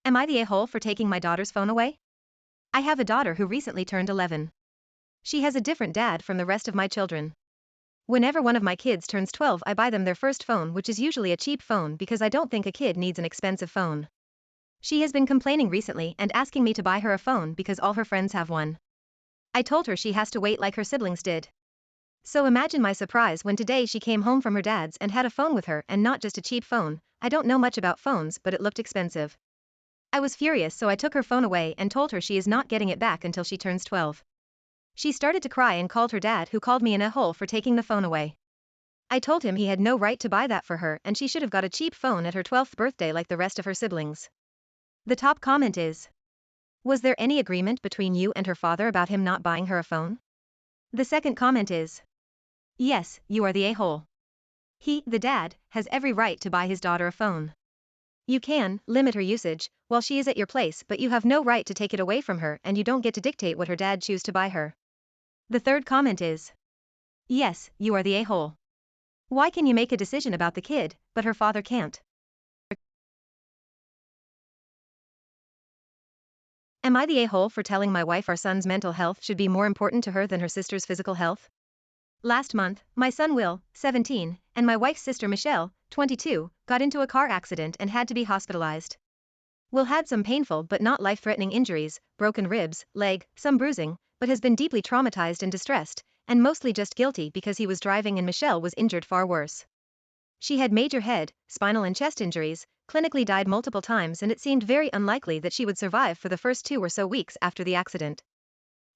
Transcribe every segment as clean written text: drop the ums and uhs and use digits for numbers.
Am I the a-hole for taking my daughter's phone away? I have a daughter who recently turned 11. She has a different dad from the rest of my children. Whenever one of my kids turns 12, I buy them their first phone, which is usually a cheap phone because I don't think a kid needs an expensive phone. She has been complaining recently and asking me to buy her a phone because all her friends have one. I told her she has to wait like her siblings did. So imagine my surprise when today she came home from her dad's and had a phone with her, and not just a cheap phone. I don't know much about phones, but it looked expensive. I was furious, so I took her phone away and told her she is not getting it back until she turns 12. She started to cry and called her dad, who called me an a-hole for taking the phone away. I told him he had no right to buy that for her and she should have got a cheap phone at her 12th birthday like the rest of her siblings. The top comment is: was there any agreement between you and her father about him not buying her a phone? The second comment is: yes, you are the a-hole. He, the dad, has every right to buy his daughter a phone. You can limit her usage while she is at your place, but you have no right to take it away from her, and you don't get to dictate what her dad chooses to buy her. The third comment is: yes, you are the a-hole. Why can you make a decision about the kid, but her father can't? Am I the a-hole for telling my wife our son's mental health should be more important to her than her sister's physical health? Last month, my son Will, 17, and my wife's sister Michelle, 22, got into a car accident and had to be hospitalized. Will had some painful but not life-threatening injuries, broken ribs, leg, some bruising, but has been deeply traumatized and distressed, and mostly just guilty because he was driving, and Michelle was injured far worse. She had major head, spinal and chest injuries, clinically died multiple times, and it seemed very unlikely that she would survive for the first 2 or so weeks after the accident.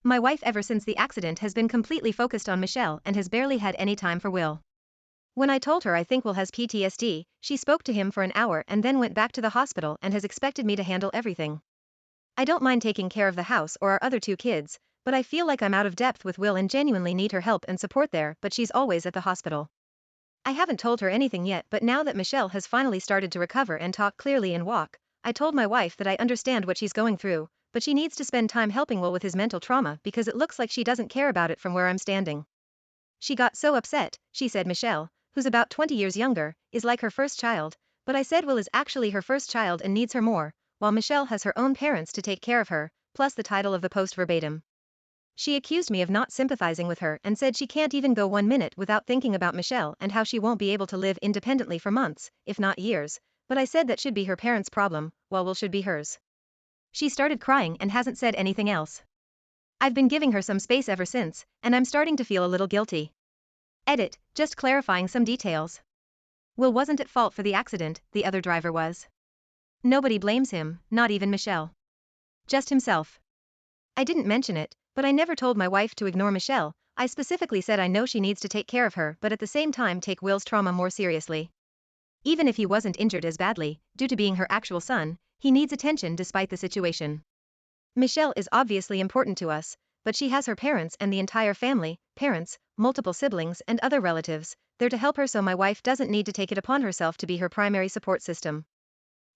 My wife ever since the accident has been completely focused on Michelle and has barely had any time for Will. When I told her I think Will has PTSD, she spoke to him for an hour and then went back to the hospital and has expected me to handle everything. I don't mind taking care of the house or our other 2 kids, but I feel like I'm out of depth with Will and genuinely need her help and support there, but she's always at the hospital. I haven't told her anything yet, but now that Michelle has finally started to recover and talk clearly and walk, I told my wife that I understand what she's going through, but she needs to spend time helping Will with his mental trauma because it looks like she doesn't care about it from where I'm standing. She got so upset. She said Michelle, who's about 20 years younger, is like her first child, but I said Will is actually her first child and needs her more, while Michelle has her own parents to take care of her, plus the title of the post verbatim. She accused me of not sympathizing with her and said she can't even go 1 minute without thinking about Michelle and how she won't be able to live independently for months, if not years, but I said that should be her parents' problem, while Will should be hers. She started crying and hasn't said anything else. I've been giving her some space ever since, and I'm starting to feel a little guilty. Edit, just clarifying some details. Will wasn't at fault for the accident, the other driver was. Nobody blames him, not even Michelle. Just himself. I didn't mention it, but I never told my wife to ignore Michelle. I specifically said I know she needs to take care of her, but at the same time take Will's trauma more seriously. Even if he wasn't injured as badly, due to being her actual son, he needs attention despite the situation. Michelle is obviously important to us, but she has her parents and the entire family, parents, multiple siblings and other relatives, there to help her, so my wife doesn't need to take it upon herself to be her primary support system.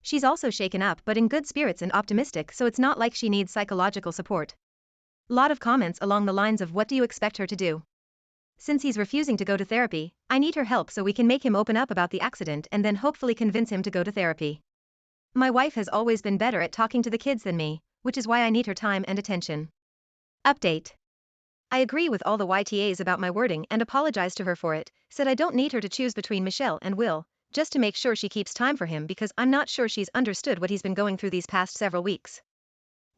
She's also shaken up but in good spirits and optimistic, so it's not like she needs psychological support. Lot of comments along the lines of what do you expect her to do? Since he's refusing to go to therapy, I need her help so we can make him open up about the accident and then hopefully convince him to go to therapy. My wife has always been better at talking to the kids than me, which is why I need her time and attention. Update. I agree with all the YTAs about my wording and apologized to her for it, said I don't need her to choose between Michelle and Will, just to make sure she keeps time for him because I'm not sure she's understood what he's been going through these past several weeks.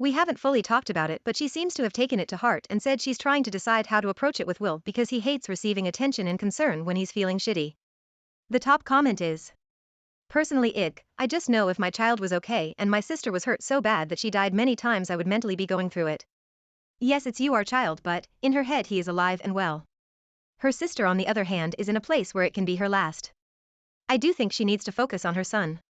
We haven't fully talked about it, but she seems to have taken it to heart and said she's trying to decide how to approach it with Will because he hates receiving attention and concern when he's feeling shitty. The top comment is: personally I just know if my child was okay and my sister was hurt so bad that she died many times I would mentally be going through it. Yes, it's you, our child, but in her head he is alive and well. Her sister on the other hand is in a place where it can be her last. I do think she needs to focus on her son.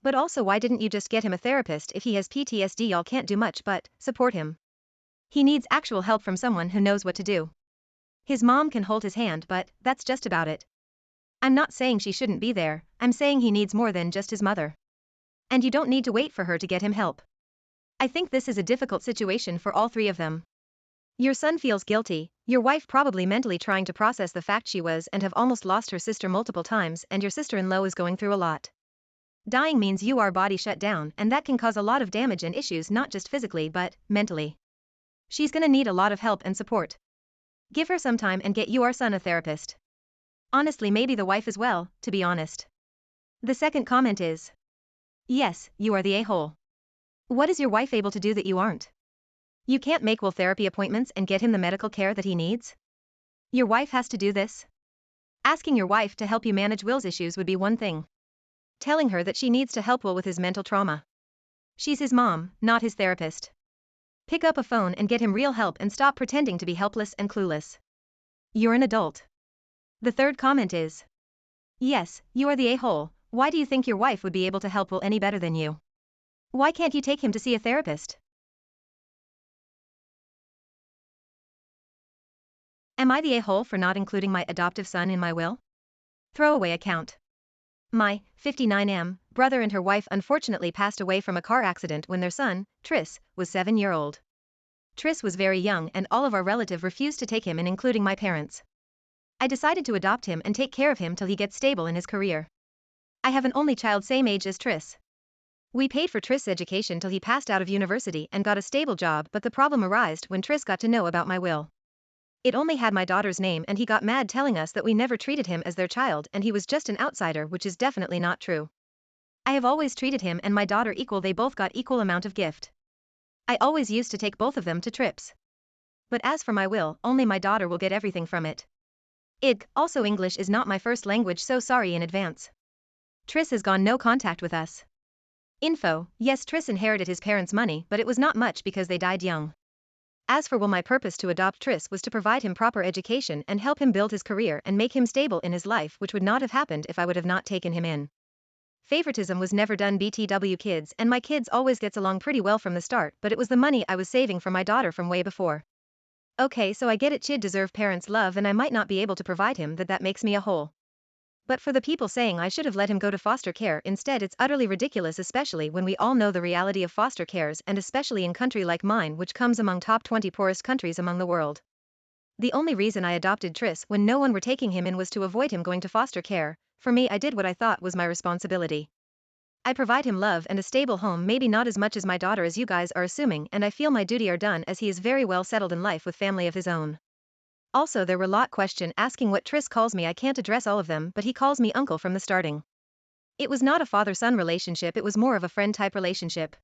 But also, why didn't you just get him a therapist? If he has PTSD, y'all can't do much but support him. He needs actual help from someone who knows what to do. His mom can hold his hand, but that's just about it. I'm not saying she shouldn't be there, I'm saying he needs more than just his mother. And you don't need to wait for her to get him help. I think this is a difficult situation for all 3 of them. Your son feels guilty, your wife probably mentally trying to process the fact she was and have almost lost her sister multiple times, and your sister-in-law is going through a lot. Dying means your body shut down, and that can cause a lot of damage and issues, not just physically but mentally. She's gonna need a lot of help and support. Give her some time and get your son a therapist. Honestly, maybe the wife as well, to be honest. The second comment is, yes, you are the a-hole. What is your wife able to do that you aren't? You can't make Will therapy appointments and get him the medical care that he needs? Your wife has to do this? Asking your wife to help you manage Will's issues would be one thing. Telling her that she needs to help Will with his mental trauma. She's his mom, not his therapist. Pick up a phone and get him real help and stop pretending to be helpless and clueless. You're an adult. The third comment is, yes, you are the a-hole. Why do you think your wife would be able to help Will any better than you? Why can't you take him to see a therapist? Am I the a-hole for not including my adoptive son in my will? Throwaway account. My 59M brother and her wife unfortunately passed away from a car accident when their son, Tris, was 7-year-old. Tris was very young and all of our relatives refused to take him in, including my parents. I decided to adopt him and take care of him till he gets stable in his career. I have an only child same age as Tris. We paid for Tris' education till he passed out of university and got a stable job, but the problem arose when Tris got to know about my will. It only had my daughter's name and he got mad telling us that we never treated him as their child and he was just an outsider, which is definitely not true. I have always treated him and my daughter equal, they both got equal amount of gift. I always used to take both of them to trips. But as for my will, only my daughter will get everything from it. Also English is not my first language, so sorry in advance. Tris has gone no contact with us. Info, yes, Tris inherited his parents' money, but it was not much because they died young. As for Will, my purpose to adopt Tris was to provide him proper education and help him build his career and make him stable in his life, which would not have happened if I would have not taken him in. Favoritism was never done, BTW kids, and my kids always gets along pretty well from the start, but it was the money I was saving for my daughter from way before. Okay, so I get it, Chid deserve parents' love and I might not be able to provide him that makes me a hole. But for the people saying I should have let him go to foster care instead, it's utterly ridiculous, especially when we all know the reality of foster cares, and especially in country like mine, which comes among top 20 poorest countries among the world. The only reason I adopted Tris when no one were taking him in was to avoid him going to foster care. For me, I did what I thought was my responsibility. I provide him love and a stable home, maybe not as much as my daughter as you guys are assuming, and I feel my duty are done as he is very well settled in life with family of his own. Also, there were lot question asking what Tris calls me. I can't address all of them, but he calls me uncle from the starting. It was not a father-son relationship, it was more of a friend-type relationship.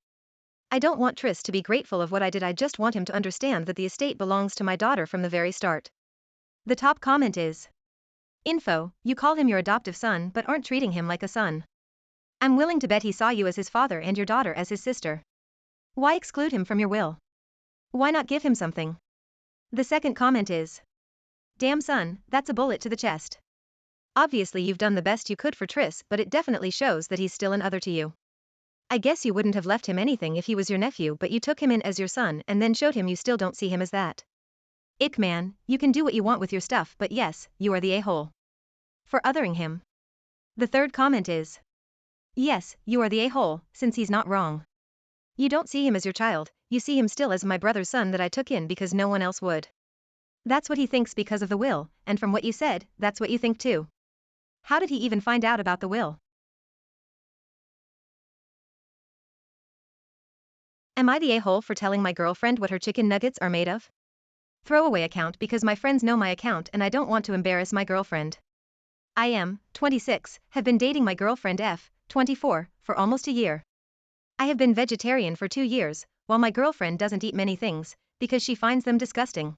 I don't want Tris to be grateful of what I did, I just want him to understand that the estate belongs to my daughter from the very start. The top comment is, info, you call him your adoptive son but aren't treating him like a son. I'm willing to bet he saw you as his father and your daughter as his sister. Why exclude him from your will? Why not give him something? The second comment is, damn son, that's a bullet to the chest. Obviously you've done the best you could for Tris, but it definitely shows that he's still an other to you. I guess you wouldn't have left him anything if he was your nephew, but you took him in as your son and then showed him you still don't see him as that. Man, you can do what you want with your stuff, but yes, you are the a-hole for othering him. The third comment is, yes, you are the a-hole, since he's not wrong. You don't see him as your child, you see him still as my brother's son that I took in because no one else would. That's what he thinks because of the will, and from what you said, that's what you think too. How did he even find out about the will? Am I the a-hole for telling my girlfriend what her chicken nuggets are made of? Throwaway account because my friends know my account and I don't want to embarrass my girlfriend. I am 26, have been dating my girlfriend F, 24, for almost a year. I have been vegetarian for 2 years, while my girlfriend doesn't eat many things, because she finds them disgusting.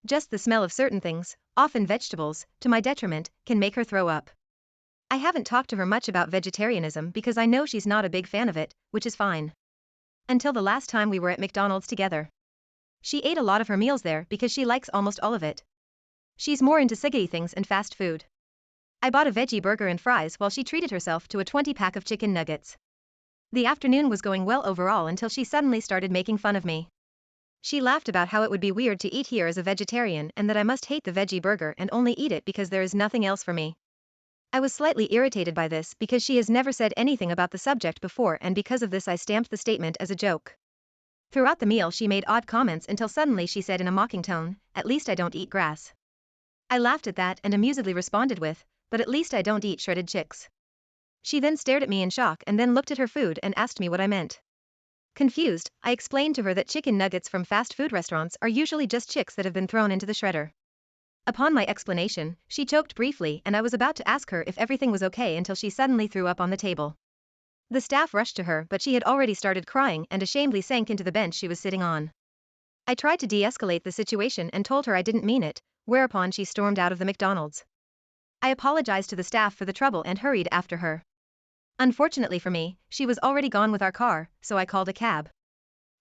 Just the smell of certain things, often vegetables, to my detriment, can make her throw up. I haven't talked to her much about vegetarianism because I know she's not a big fan of it, which is fine. Until the last time we were at McDonald's together. She ate a lot of her meals there because she likes almost all of it. She's more into siggy things and fast food. I bought a veggie burger and fries while she treated herself to a 20-pack of chicken nuggets. The afternoon was going well overall until she suddenly started making fun of me. She laughed about how it would be weird to eat here as a vegetarian and that I must hate the veggie burger and only eat it because there is nothing else for me. I was slightly irritated by this because she has never said anything about the subject before, and because of this I stamped the statement as a joke. Throughout the meal she made odd comments until suddenly she said in a mocking tone, "At least I don't eat grass." I laughed at that and amusedly responded with, "But at least I don't eat shredded chicks." She then stared at me in shock and then looked at her food and asked me what I meant. Confused, I explained to her that chicken nuggets from fast food restaurants are usually just chicks that have been thrown into the shredder. Upon my explanation, she choked briefly and I was about to ask her if everything was okay until she suddenly threw up on the table. The staff rushed to her but she had already started crying and ashamedly sank into the bench she was sitting on. I tried to de-escalate the situation and told her I didn't mean it, whereupon she stormed out of the McDonald's. I apologized to the staff for the trouble and hurried after her. Unfortunately for me, she was already gone with our car, so I called a cab.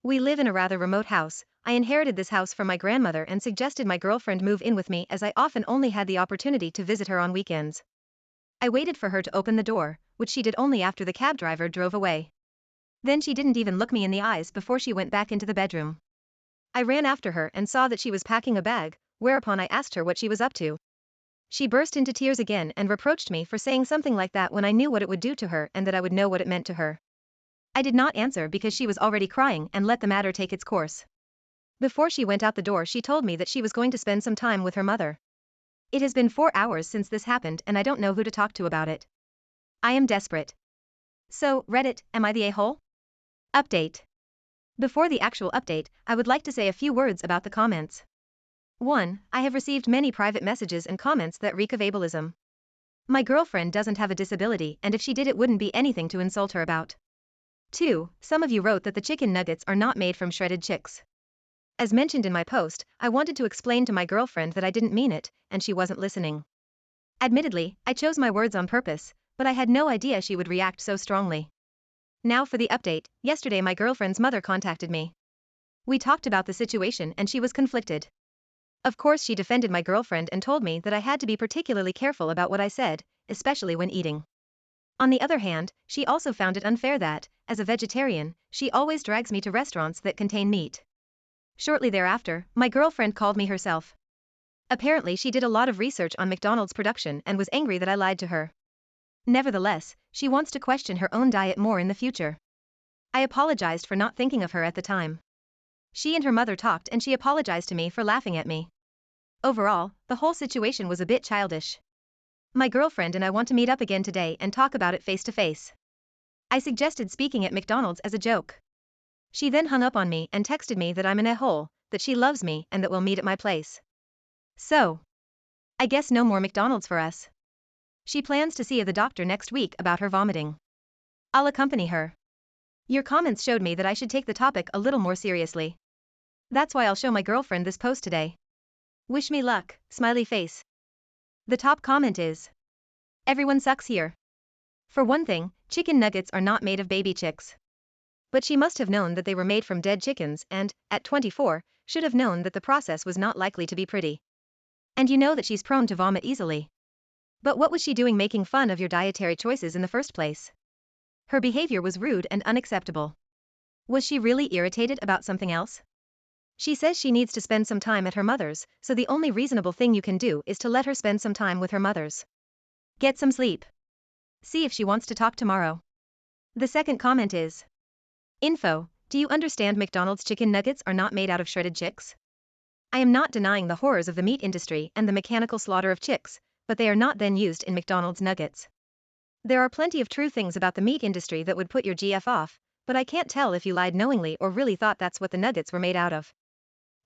We live in a rather remote house. I inherited this house from my grandmother and suggested my girlfriend move in with me as I often only had the opportunity to visit her on weekends. I waited for her to open the door, which she did only after the cab driver drove away. Then she didn't even look me in the eyes before she went back into the bedroom. I ran after her and saw that she was packing a bag, whereupon I asked her what she was up to. She burst into tears again and reproached me for saying something like that when I knew what it would do to her and that I would know what it meant to her. I did not answer because she was already crying and let the matter take its course. Before she went out the door she told me that she was going to spend some time with her mother. It has been 4 hours since this happened and I don't know who to talk to about it. I am desperate. So, Reddit, am I the a-hole? Update. Before the actual update, I would like to say a few words about the comments. 1. I have received many private messages and comments that reek of ableism. My girlfriend doesn't have a disability and if she did it wouldn't be anything to insult her about. 2. Some of you wrote that the chicken nuggets are not made from shredded chicks. As mentioned in my post, I wanted to explain to my girlfriend that I didn't mean it, and she wasn't listening. Admittedly, I chose my words on purpose, but I had no idea she would react so strongly. Now for the update. Yesterday my girlfriend's mother contacted me. We talked about the situation and she was conflicted. Of course she defended my girlfriend and told me that I had to be particularly careful about what I said, especially when eating. On the other hand, she also found it unfair that, as a vegetarian, she always drags me to restaurants that contain meat. Shortly thereafter, my girlfriend called me herself. Apparently she did a lot of research on McDonald's production and was angry that I lied to her. Nevertheless, she wants to question her own diet more in the future. I apologized for not thinking of her at the time. She and her mother talked and she apologized to me for laughing at me. Overall, the whole situation was a bit childish. My girlfriend and I want to meet up again today and talk about it face to face. I suggested speaking at McDonald's as a joke. She then hung up on me and texted me that I'm an a-hole, that she loves me and that we'll meet at my place. So, I guess no more McDonald's for us. She plans to see the doctor next week about her vomiting. I'll accompany her. Your comments showed me that I should take the topic a little more seriously. That's why I'll show my girlfriend this post today. Wish me luck, smiley face. The top comment is: everyone sucks here. For one thing, chicken nuggets are not made of baby chicks. But she must have known that they were made from dead chickens and, at 24, should have known that the process was not likely to be pretty. And you know that she's prone to vomit easily. But what was she doing making fun of your dietary choices in the first place? Her behavior was rude and unacceptable. Was she really irritated about something else? She says she needs to spend some time at her mother's, so the only reasonable thing you can do is to let her spend some time with her mother's. Get some sleep. See if she wants to talk tomorrow. The second comment is: info, do you understand McDonald's chicken nuggets are not made out of shredded chicks? I am not denying the horrors of the meat industry and the mechanical slaughter of chicks, but they are not then used in McDonald's nuggets. There are plenty of true things about the meat industry that would put your GF off, but I can't tell if you lied knowingly or really thought that's what the nuggets were made out of.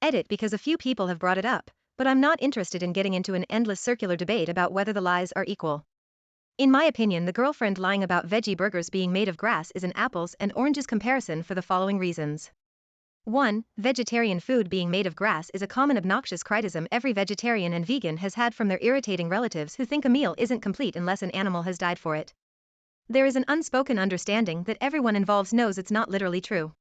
Edit because a few people have brought it up, but I'm not interested in getting into an endless circular debate about whether the lies are equal. In my opinion, the girlfriend lying about veggie burgers being made of grass is an apples and oranges comparison for the following reasons. 1. Vegetarian food being made of grass is a common obnoxious criticism every vegetarian and vegan has had from their irritating relatives who think a meal isn't complete unless an animal has died for it. There is an unspoken understanding that everyone involved knows it's not literally true.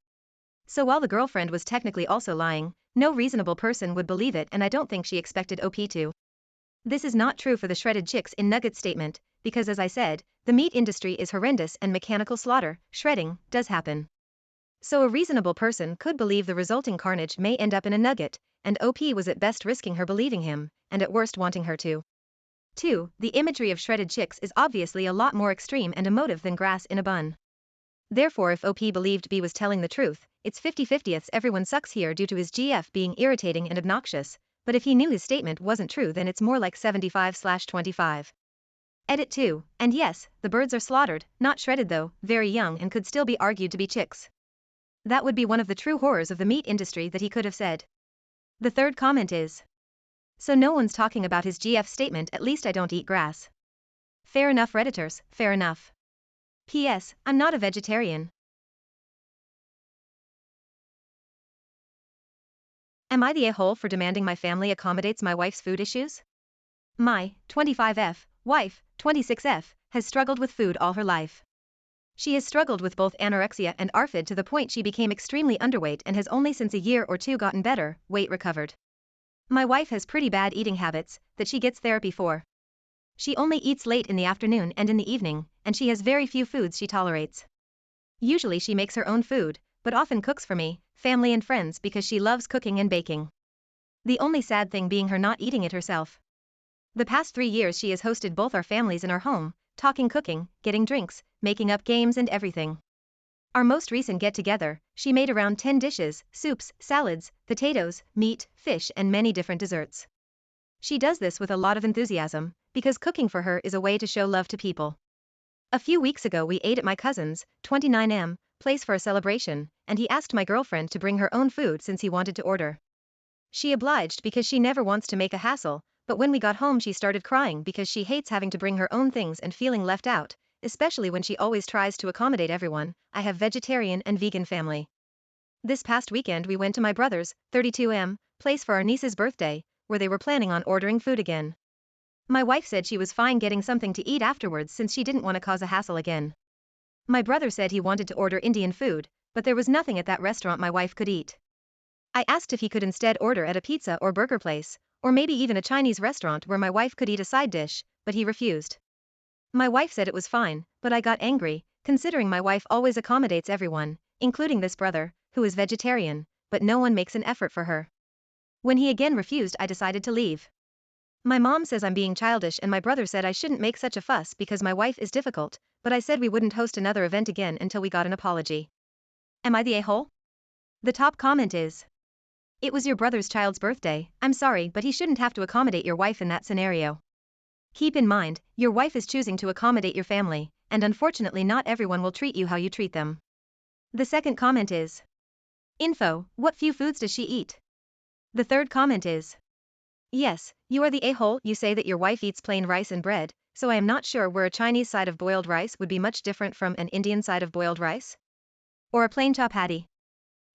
So while the girlfriend was technically also lying, no reasonable person would believe it and I don't think she expected OP to. This is not true for the shredded chicks in nuggets statement, because as I said, the meat industry is horrendous and mechanical slaughter, shredding, does happen. So a reasonable person could believe the resulting carnage may end up in a nugget, and OP was at best risking her believing him, and at worst wanting her to. 2. The imagery of shredded chicks is obviously a lot more extreme and emotive than grass in a bun. Therefore if OP believed B was telling the truth, it's 50-50 everyone sucks here due to his GF being irritating and obnoxious, but if he knew his statement wasn't true then it's more like 75/25. Edit 2, and yes, the birds are slaughtered, not shredded though, very young and could still be argued to be chicks. That would be one of the true horrors of the meat industry that he could have said. The third comment is, so no one's talking about his GF statement, at least I don't eat grass. Fair enough Redditors, fair enough. P.S. I'm not a vegetarian. Am I the a-hole for demanding my family accommodates my wife's food issues? My 25F wife, 26F, has struggled with food all her life. She has struggled with both anorexia and ARFID to the point she became extremely underweight and has only since a year or two gotten better, weight recovered. My wife has pretty bad eating habits that she gets therapy for. She only eats late in the afternoon and in the evening, and she has very few foods she tolerates. Usually she makes her own food, but often cooks for me, family and friends because she loves cooking and baking. The only sad thing being her not eating it herself. The past 3 years she has hosted both our families in our home, talking cooking, getting drinks, making up games and everything. Our most recent get-together, she made around 10 dishes, soups, salads, potatoes, meat, fish and many different desserts. She does this with a lot of enthusiasm, because cooking for her is a way to show love to people. A few weeks ago we ate at my cousin's, 29M, place for a celebration, and he asked my girlfriend to bring her own food since he wanted to order. She obliged because she never wants to make a hassle, but when we got home she started crying because she hates having to bring her own things and feeling left out, especially when she always tries to accommodate everyone. I have vegetarian and vegan family. This past weekend we went to my brother's, 32M, place for our niece's birthday, where they were planning on ordering food again. My wife said she was fine getting something to eat afterwards since she didn't want to cause a hassle again. My brother said he wanted to order Indian food, but there was nothing at that restaurant my wife could eat. I asked if he could instead order at a pizza or burger place, or maybe even a Chinese restaurant where my wife could eat a side dish, but he refused. My wife said it was fine, but I got angry, considering my wife always accommodates everyone, including this brother, who is vegetarian, but no one makes an effort for her. When he again refused, I decided to leave. My mom says I'm being childish and my brother said I shouldn't make such a fuss because my wife is difficult, but I said we wouldn't host another event again until we got an apology. Am I the a-hole? The top comment is, it was your brother's child's birthday, I'm sorry but he shouldn't have to accommodate your wife in that scenario. Keep in mind, your wife is choosing to accommodate your family, and unfortunately not everyone will treat you how you treat them. The second comment is, info, what few foods does she eat? The third comment is, yes, you are the a-hole. You say that your wife eats plain rice and bread, so I am not sure where a Chinese side of boiled rice would be much different from an Indian side of boiled rice? Or a plain chapati?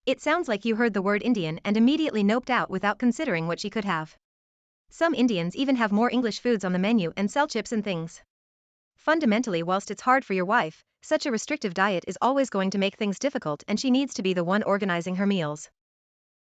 It sounds like you heard the word Indian and immediately noped out without considering what she could have. Some Indians even have more English foods on the menu and sell chips and things. Fundamentally, whilst it's hard for your wife, such a restrictive diet is always going to make things difficult and she needs to be the one organizing her meals.